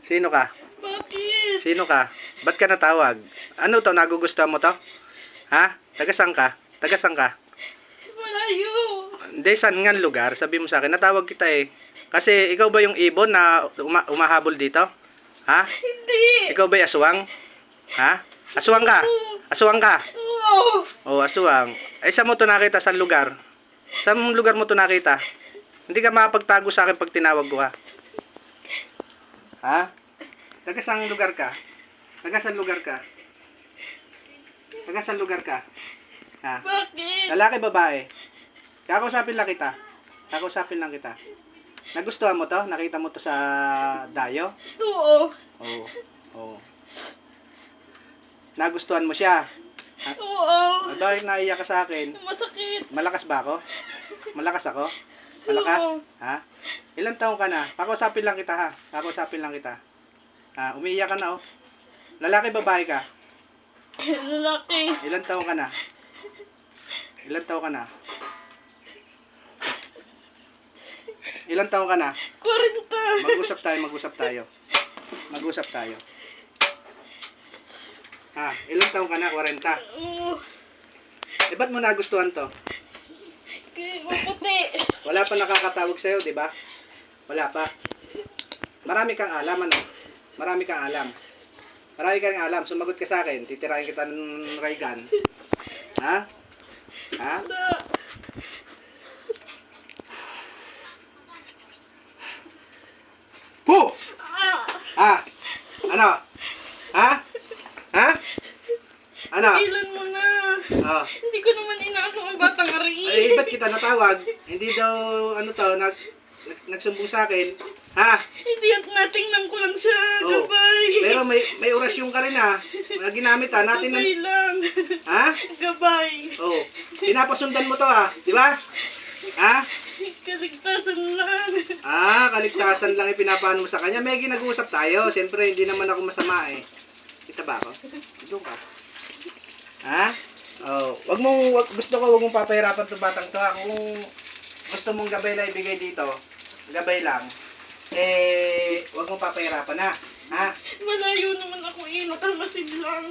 Sino ka? Bakit? Sino ka? Ba't ka natawag? Ano to? Nagugustuhan mo to? Ha? Taga-saan ka? Taga-saan ka? Malayo. Hindi, saan nga lugar? Sabi mo sa akin, natawag kita eh. Kasi ikaw ba yung ibon na umahabol dito? Ha? Hindi. Ikaw ba yung aswang? Ha? Aswang ka? Aswang ka? Oo. Oh, aswang. Eh, saan mo to nakita? Saan lugar? Saan lugar mo to nakita? Hindi ka makapagtago sa akin pag tinawag ko ha? Ha? Taga saan lugar ka? Taga saan lugar ka? Taga saan lugar ka? Ha? Bakit? Lalaki, babae? Kakausapin lang kita. Kakausapin lang kita. Nagustuhan mo to? Nakita mo to sa dayo? Oo. Oo. Oo. Nagustuhan mo siya? Ha? Oo. Bakit naiyak ka sa akin? Masakit. Malakas ba ako? Malakas ako? Malakas? Oo. Ha? Ilang taong ka na? Kakausapin lang kita ha. Kakausapin lang kita. Ha? Umiiyak ka na oh. Lalaki, babae ka? Lalaki. Ilang taong ka na? Ilang taong ka na? Ilang taong ka na? 40. Mag-usap tayo, mag-usap tayo. Mag-usap tayo. Ha? Ilang taong ka na? 40. Oo. Eh, ba't mo nagustuhan to? Kaya maputi. Wala pa nakakatawag sa'yo, di ba? Wala pa. Marami kang alam, ano? Marami kang alam. Marami kang alam. Sumagot ka sa akin. Titirahin kita ng ray gun. Ha? Ha? Na. Hu! Ah. Ha? Ano? Ha? Ha? Ano? Ilan mo na. Oh. Hindi ko naman inaano ang batang ari. Ay, ba't kita natawag? Hindi daw, ano to, nagsumbong sa akin. Ha? Hindi at natingnan ko lang siya. Oh. Gabay. Pero may orasyon ka rin ha. Na ginamit ha. Natin Gabay lang. Ha? Gabay. Oh. Pinapasundan mo to ha. Di ba? Ha? Kaligtasan lang. Ah, kaligtasan lang yung pinapaano mo sa kanya. May ginag-uusap tayo. Siyempre, hindi naman ako masama eh. Kita ba ako? Doon ka. Ha? Oh, gusto ko wag mong papahirapan 'tong batang 'to. Ha? Kung gusto mong gabay lang ibigay dito, gabay lang. Eh, wag mong papahirapan ha. Ha? Malayo naman ako eh. Nakalmasin lang.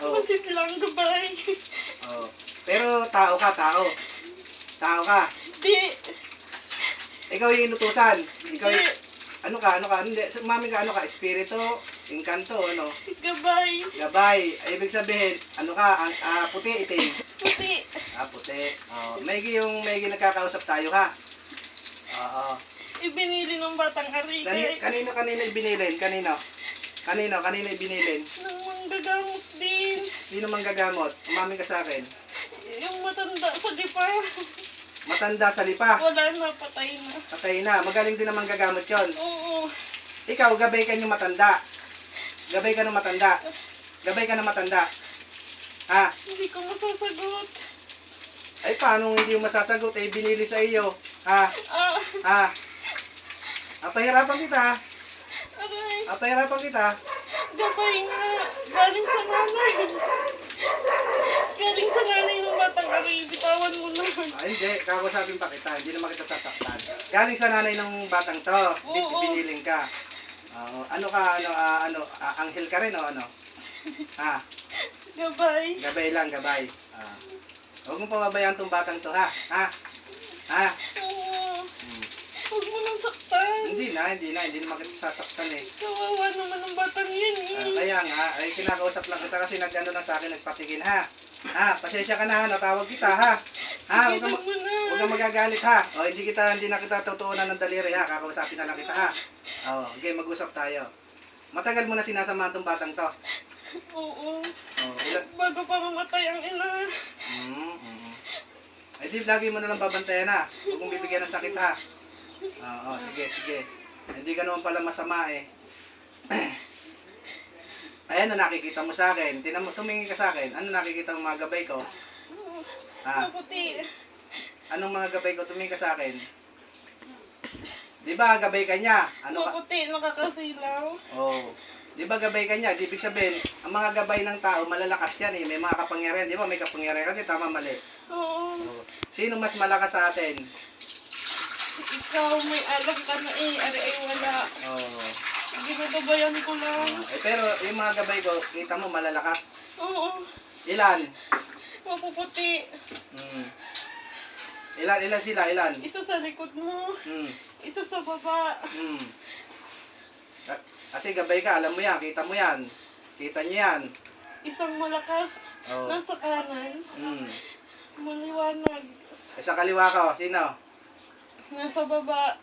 Oh. Masin lang, gabay. Oh. Pero tao ka, tao. Tao ka. Di. Ikaw yung inutusan. Ikaw Di. yung, ano ka? Hindi, mami ka, ano ka? Espiritu, engkanto, ano? Gabay. Gabay. Ibig sabihin, ano ka? Puti, itim. Puti. Puti. Oh, may nagkakausap tayo ha. Oo. Ibinili ng batang ari. Kanino ibinilin? Kanino ibinilin? Nang manggagamot din. Sino manggagamot? Umamin ka sa akin. Yung matanda sa dipa. Matanda sa lipa. Wala na, patay na. Patay na. Magaling din naman gagamot yon. Oo. Ikaw, gabay ka yung matanda. Gabay ka ng matanda. Gabay ka ng matanda. Ha? Hindi ko masasagot. Ay, paano hindi mo masasagot? Eh, binili sa iyo. Ha? Ah. Ha? Pahirapan kita. Aray. Pahirapan kita. Gabay nga. Galing sa nanay. Galing sa nanay ng batang ari. Bitawan mo na. Hindi. Kakusapin pa kita. Hindi naman kita sasaktan. Galing sa nanay ng batang to. Oo. Biniling ka. Ano ka? Anghel ka rin o ano? Ha? Gabay. Gabay lang, gabay. Huwag mo pababayaan tong batang to, ha? Ha? Ha? Oo. Hmm. Huwag mo nang saktan. Hindi naman kita sasaktan eh. Kawawa naman ang batang yan eh. Kaya nga, ay kinakausap lang kita kasi nag-ano lang sa akin, nagpatigil ha. Ha, pasensya ka na ha, natawag kita ha. Ha, huwag Tigilan mo na. kang magagalit ha. O, hindi na kita tutuunan ng daliri ha, kakausapin na lang kita ha. Okay, mag-usap tayo. Matagal mo na sinasamahan tong batang to. Oo. Ilan? Bago pa mamatay ang ina. Ay di, lagi mo na lang babantayan ha. Huwag mong bibigyan ng sakit ha. Sige. Hindi ka naman pala masama eh. Ayan na nakikita mo sa akin. Tumingin ka sa akin. Ano nakikita mo mga gabay ko? Ha? Maputi. Anong mga gabay ko? Tumingin ka sa akin. Di ba gabay ka niya? Ano ka? Maputi, nakakasilaw. Oh. Di ba gabay ka niya? Di ibig sabihin, ang mga gabay ng tao, malalakas yan eh. May mga kapangyarihan. Di ba may kapangyarihan kasi tama mali. Oo. Oh. Sino mas malakas sa atin? Ikaw may alam ka na eh. Ari ay wala. Oh. Ginagabayan ko lang. Pero yung mga gabay ko, kita mo malalakas. Oo. Ilan? Mapuputi. Hmm. Ilan sila? Ilan? Isa sa likod mo. Hmm. Isa sa baba. Hmm. Kasi gabay ka, alam mo yan, kita mo yan. Kita niyo yan. Isang malakas. Oh. Nasa kanan. Hmm. Maliwanag. Sa kaliwa ka, sino? Nasa baba.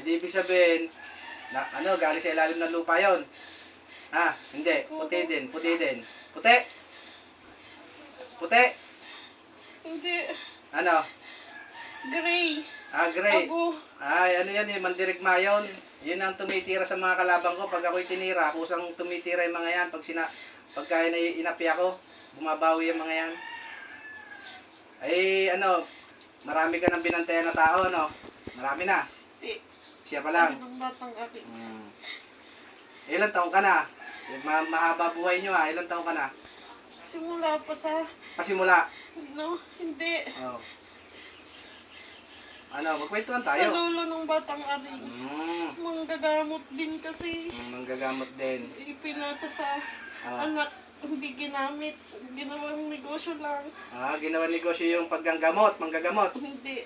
Di ibig sabihin, galing sa ilalim ng lupa yon. Hindi. Puti din. Puti. Puti. Hindi. Ano? Gray. Gray. Abo. Ano yan eh, mandirigma yun. Yun ang tumitira sa mga kalabang ko. Pag ako'y tinira, kusang tumitira yung mga yan. Pagka inapi ako, bumabawi yung mga yan. Marami ka ng binantayan na tao, no? Marami na. Hindi. Siya pa lang. Ang batang akin. Ilan taong ka na? Mahaba buhay nyo Ilan taong ka na? Simula pa sa... Pasimula. No, hindi. Magkwentuhan Sa tayo. lolo ng batang ari. Manggagamot din kasi. Manggagamot din. Ipinasa sa anak. Hindi ginamit. Ginawang negosyo lang. Ginawa negosyo yung paggagamot, manggagamot. Hindi.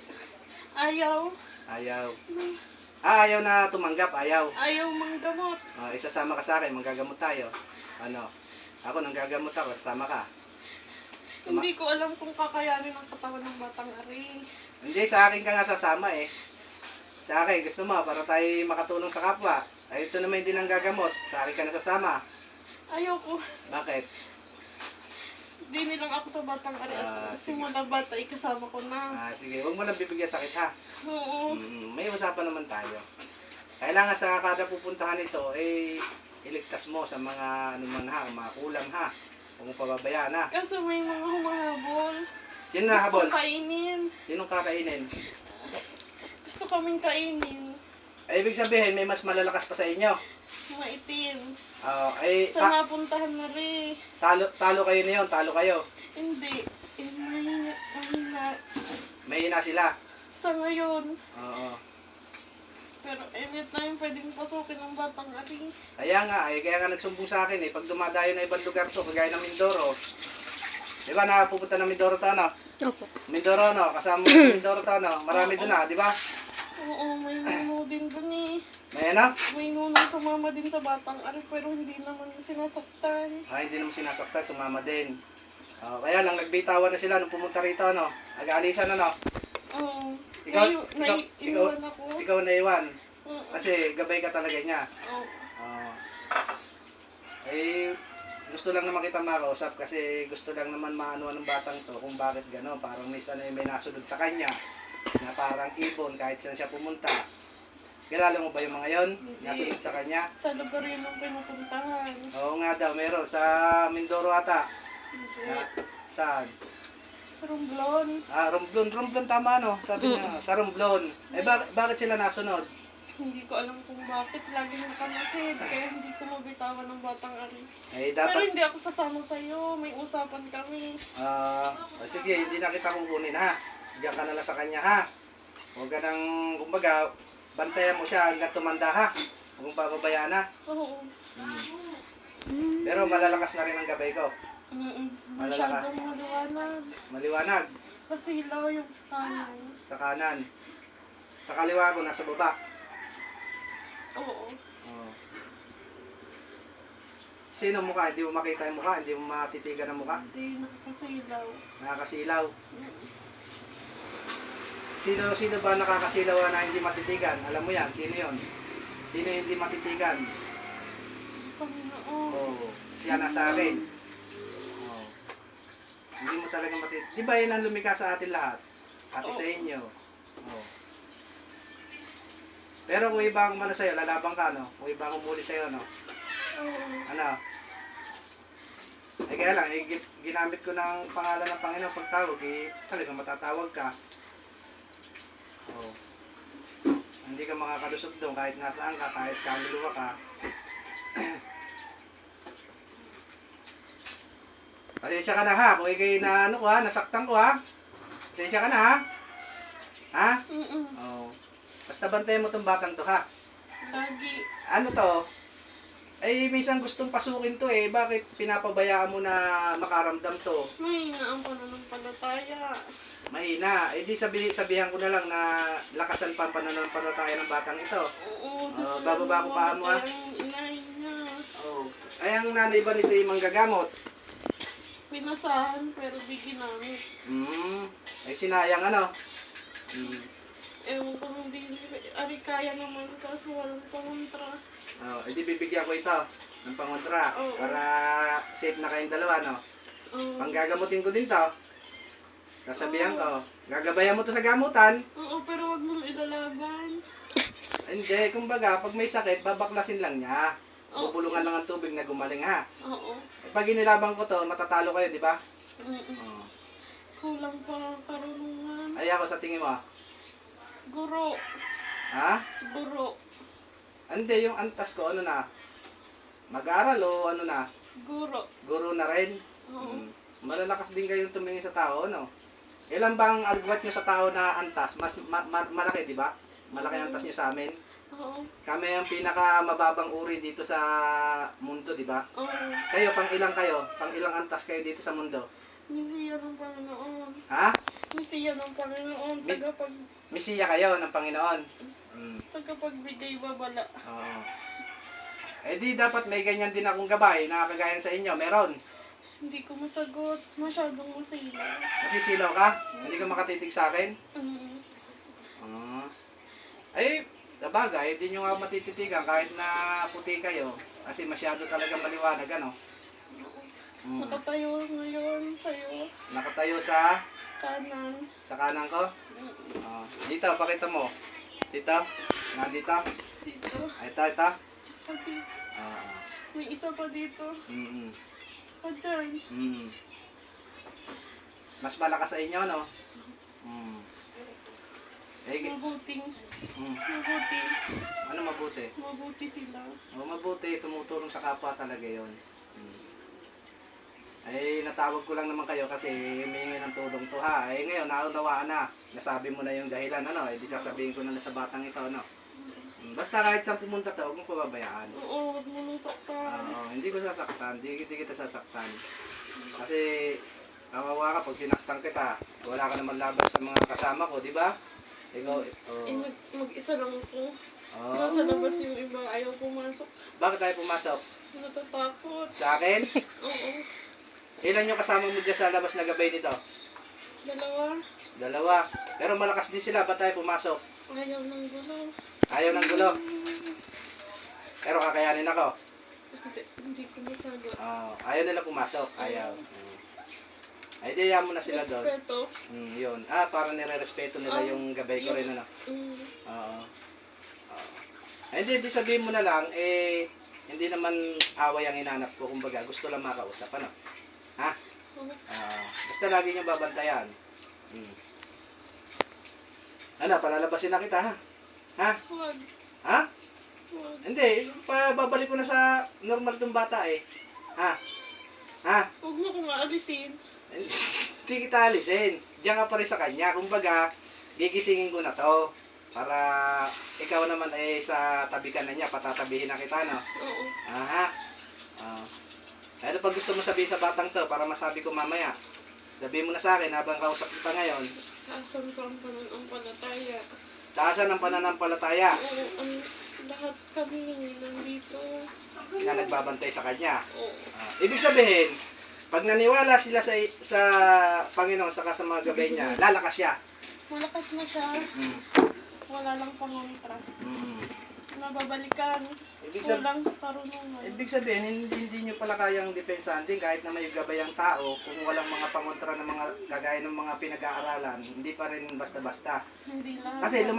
Ayaw. Ayaw. Ayaw na tumanggap, ayaw. Ayaw manggamot. Isasama ka sa akin, manggagamot tayo. Ako nanggagamot ako, kasama ka. Hindi ko alam kung kakayanin ang katawan ng batang ari. Hindi, sa akin ka nga sasama eh. Sa akin, gusto mo, para tayo makatulong sa kapwa. Ito naman hindi nanggagamot, sa akin ka nasasama. Ayaw ko. Bakit? Hindi nilang ako sa batang ari. At Sige. simula bata, ikasama ko na. Sige, huwag mo lang bibigyan sakit ha. Oo. May usapan naman tayo. Kailangan sa kada pupuntahan ito, iligtas mo sa mga mga kulam ha. Huwag mo pababayaan ha. Kaso may mga humahabol. Sino nahabol? Gusto kainin. Sinong kakainin? Gusto kaming kainin. Ibig sabihin, may mas malalakas pa sa inyo. Maitim. Sa napuntahan na rin. Talo kayo na yun, talo kayo. Hindi. Mahina. May hina sila. Sa ngayon. Oo. Pero anytime pwedeng pasukin ng batang ari. Kaya nga nagsumbong sa akin Pag dumadayo na ibang lugar to, kagaya ng Mindoro. Di ba napupunta ng Mindoro to, ano? Opo. Mindoro, no? Kasama mo sa Mindoro to, no? Marami doon di ba? Oo, may nuno din dun eh. May ano? May nuno sumama din sa batang ari pero hindi naman sinasaktan. Hindi naman sinasaktan, sumama din. Kaya lang, nagbitawan na sila nung pumunta rito, no? Nag-aalisan, ano? Oo. Ikaw, Iwan ako. ikaw naiwan. Oo. Kasi gabay ka talaga niya. Oo. Gusto lang naman kita makausap kasi gusto lang naman maano ng batang to kung bakit gano'n. Parang may nasunod sa kanya na parang ibon kahit saan siya pumunta. Kilala mo ba yung mga yon? Hindi. Nasunod sa kanya? Sa lugar yun ang pinupuntahan. Oo nga daw, meron. Sa Mindoro ata. Hindi. Saan? Romblon. Romblon tama no? Sabi niya, sa Romblon. Bakit sila nasunod? Hindi ko alam kung bakit. Lagi nang kamasid. Kaya hindi ko mabitawan ng batang ari. Pero Dapat, hindi ako sasama sa'yo. May usapan kami. sige, hindi na kita kukunin ha. Diyan ka na lang sa kanya ha. Huwag ka nang, kumbaga, bantayan mo siya hanggang tumanda ha. Huwag mong pababayaan ha. Oo. Pero malalakas na rin ang gabay ko. Masyadong maliwanag. Maliwanag. Kasi ilaw yung sa kanan. Sa kanan. Sa kaliwa ko, nasa baba. Oo. Sino mukha? Hindi mo makita yung mukha? Hindi mo matitigan ang mukha? Hindi, nakakasilaw. Nakakasilaw. Sino ba nakakasilaw na hindi matitigan? Alam mo yan, sino yon? Sino hindi matitigan? Panginoon. Siya nasa akin. Hindi mo talaga matitigan. Di ba yun ang lumikha sa atin lahat? Pati sa inyo. Pero kung iba ang ano sa'yo, lalabang ka, no? Kung iba ang umuli sa'yo, no? Oo. Ano? Kaya lang, ginamit ko ng pangalan ng Panginoon pagtawag, talagang matatawag ka. Hindi ka makakalusog doon kahit nasaan ka, kahit kaluluwa ka. Pasensya ka na ha, kung ikay na ano ko ha, nasaktan ko ha. Pasensya ka na ha. Ha? Mm-mm. Basta bantayan mo tong batang to ha. Lagi. Ano to? Eh, minsan gustong pasukin to eh. Bakit pinapabayaan mo na makaramdam to? Mahina ang pananampalataya. Mahina. Eh, di sabihan ko na lang na lakasan pa ang pananampalataya ng batang ito. Oo, bababa ko pa mo, ah. Ang inay niya. Oh. Ay, ang nanay ba nito yung manggagamot? Pinasahan pero di ginamit. Ay, sinayang ano? Ewan ko hindi. Ari kaya naman kaso walang pangontra. Oh, edi bibigyan ko ito ng pangontra Oo. para safe na kayong dalawa, no? Oo. Panggagamutin ko din to. Sasabihan ko, gagabayan mo to sa gamutan. Oo, pero wag mong ilalaban. Hindi, kumbaga, pag may sakit, babaklasin lang niya. Oo. Bubulungan lang ang tubig na gumaling, ha? Oo. Eh, pag inilabang ko to, matatalo kayo, di ba? Mm-mm. Oh. Kulang pa ang karunungan. Ay, ako sa tingin mo, Guro. ha? Guro. Hindi, yung antas ko, ano na? Mag-aaral o ano na? Guro. Guro na rin? Oo. Malalakas din kayong tumingin sa tao, no? Ilan bang agwat nyo sa tao na antas? Mas malaki, di ba? Malaki ang antas nyo sa amin. Oo. Kami ang pinaka mababang uri dito sa mundo, di ba? Oo. Kayo, pang ilang kayo? Pang ilang antas kayo dito sa mundo? Misiya ng Panginoon. Ha? Misiya ng Panginoon. Misiya kayo ng Panginoon. Tagapagbigay babala. Oo. Eh di dapat may ganyan din akong gabay na kagaya sa inyo. Meron. Hindi ko masagot. Masyadong masila. Masisilaw ka? Hindi ka makatitig sa akin? Mm. Ay, sabagay, hindi nyo nga matititigan kahit na puti kayo. Kasi masyado talaga maliwanag, ano? Nakatayo ngayon sa'yo. Nakatayo sa Kanan. kanan ko. Dito, pakita mo. Dito. Dito. Dito. Ay, ito. Tsaka dito. Ah, May isa pa dito. mm, Pa dyan. mm. Mas malakas sa inyo, no? Eh, Mabuting. mm. Mabuti. Ano mabuti? Mabuti sila. Mabuti, tumutulong sa kapwa talaga yon. Ay, natawag ko lang naman kayo kasi humingi ng tulong to, ha. Eh, ngayon, naunawaan na. Nasabi mo na yung dahilan, ano? Eh, di sasabihin ko na sa batang ito, ano? Basta kahit saan pumunta to, huwag mong pababayaan. Oo, wag mo nang saktan. Hindi ko sasaktan, hindi kita sasaktan. Kasi, kawawa ka pag sinaktan kita. Wala ka naman laban sa mga kasama ko, di ba? Ikaw, Mag-isa lang ako. oh. Nasa labas yung iba, ayaw pumasok. Bakit tayo pumasok? Natatakot. Sa akin? Oo. Ilan yung kasama mo dyan sa labas na gabay nito? Dalawa. Pero malakas din sila, ba't tayo pumasok? Ayaw ng gulo. Ayaw ng gulo. Pero kakayanin ako. Hindi ko masagot. Ayaw nila pumasok. Ayaw. Ay, di mo na sila doon. Respeto. Yun. Para nire-respeto nila yung gabay ko rin, ano? Oo. Ay, di sabihin mo na lang, eh, hindi naman away ang inanap ko. Kumbaga, gusto lang makausap, ano? Ha? Basta lagi nyo babantayan. Ano, palalabasin na kita, ha? Ha? Huwag. Ha? Huwag. Hindi, babalik ko na sa normal tong bata, eh. Ha? Ha? Huwag mo kong aalisin. Hindi kita alisin. Diyan ka pa rin sa kanya. Kumbaga, gigisingin ko na to. Para ikaw naman eh sa tabi ka na niya, patatabihin na kita, no? Oo. Aha. Ano pag gusto mo sabihin sa batang to para masabi ko mamaya? Sabihin mo na sa akin habang kausap kita ngayon. Taasan ko ang pananampalataya. Taasan ang pananampalataya Oo, lahat kami nandito. na nagbabantay sa kanya. Oo. Ibig sabihin, pag naniwala sila sa Panginoon saka sa mga gabay niya, lalakas siya. Malakas na siya. Wala lang pangontra. Nababalikan. Kulang sa karunungan. Ibig sabihin, hindi nyo pala kayang depensahan din kahit na may gabay ang tao, kung walang mga pangontra ng mga kagaya ng mga pinag-aaralan, hindi pa rin basta-basta. Hindi lahat. Kasi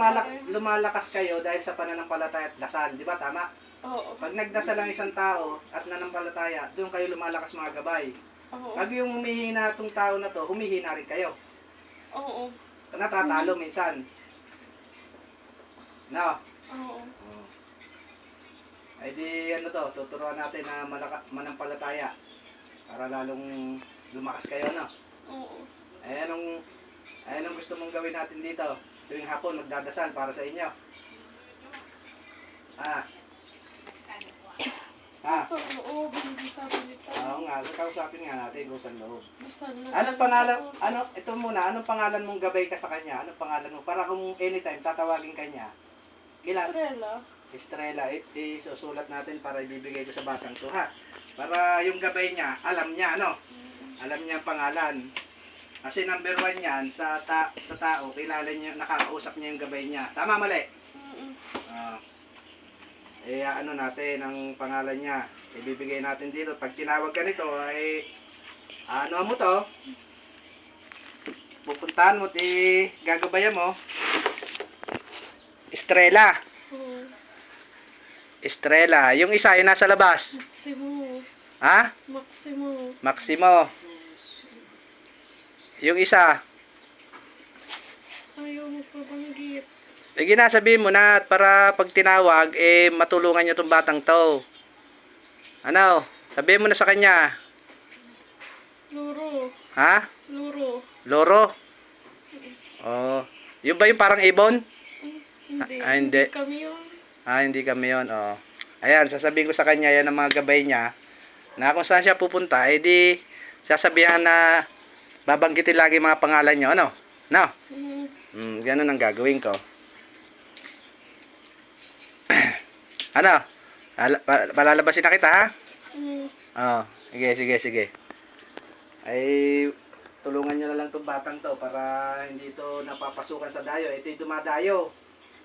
lumalakas kayo dahil sa pananampalataya at dasal, di ba? Tama? Oo. Pag nagdasal ang isang tao at nananampalataya, doon kayo lumalakas mga gabay. Oo. Pag yung humihina itong tao na to, humihina rin kayo. Oo. Natatalo minsan. No? Oo. Ay di ano to, tuturuan natin na manampalataya para lalong lumakas kayo, no? Oo. Ay anong gusto mong gawin natin dito? Tuwing hapon magdadasal para sa inyo. Ah. Ah. Sa loob, hindi sa balita. Oo nga, kausapin nga natin kung saan loob. Basta na. Anong pangalan, ito muna, anong pangalan mong gabay ka sa kanya? Anong pangalan mo? Para kung anytime tatawagin ka niya. Ilan? Estrella. Estrella, isusulat natin para ibibigay ko sa batang to, ha? Para yung gabay niya, alam niya, ano? Alam niya ang pangalan. Kasi number 1 yan, sa tao, kilala niya, nakakausap niya yung gabay niya. Tama, mali? Ah. Ano natin ang pangalan niya. Ibibigay natin dito. Pag tinawag ka nito, ay ano mo to? Pupuntahan mo, gagabayan mo. Estrella. Oo. Estrella. Yung isa, yung nasa labas. Maximo. Ha? Maximo. Maximo. Yung isa. Ayaw mo pa banggit. Sige na, sabihin mo na at para pag tinawag, matulungan niyo tong batang to. Ano? Sabihin mo na sa kanya. Luro. Ha? Luro. Loro? Oh. Yung ba yung parang ibon? Hindi. Ah, hindi. Kami yun. Hindi kami yun. Oh. Ayan, sasabihin ko sa kanya yan ang mga gabay niya. Na kung saan siya pupunta, di sasabihan na babanggitin lagi mga pangalan niyo. Ano? No? Ganun ang gagawin ko. Ano? Palalabasin na kita, ha? Oo. Sige. Ay, tulungan nyo na lang itong batang to para hindi ito napapasukan sa dayo. Ito'y dumadayo.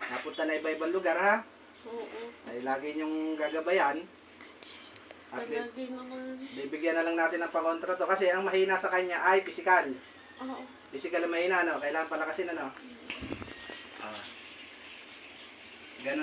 Napunta na iba-ibang lugar, ha? Oo. Ay, lagi nyong gagabayan. At Palagi naman. bibigyan na lang natin ng pangontra to. Kasi ang mahina sa kanya ay pisikal. Oo. Pisikal ang mahina, no? Kailangan palakasin, ano? Ganun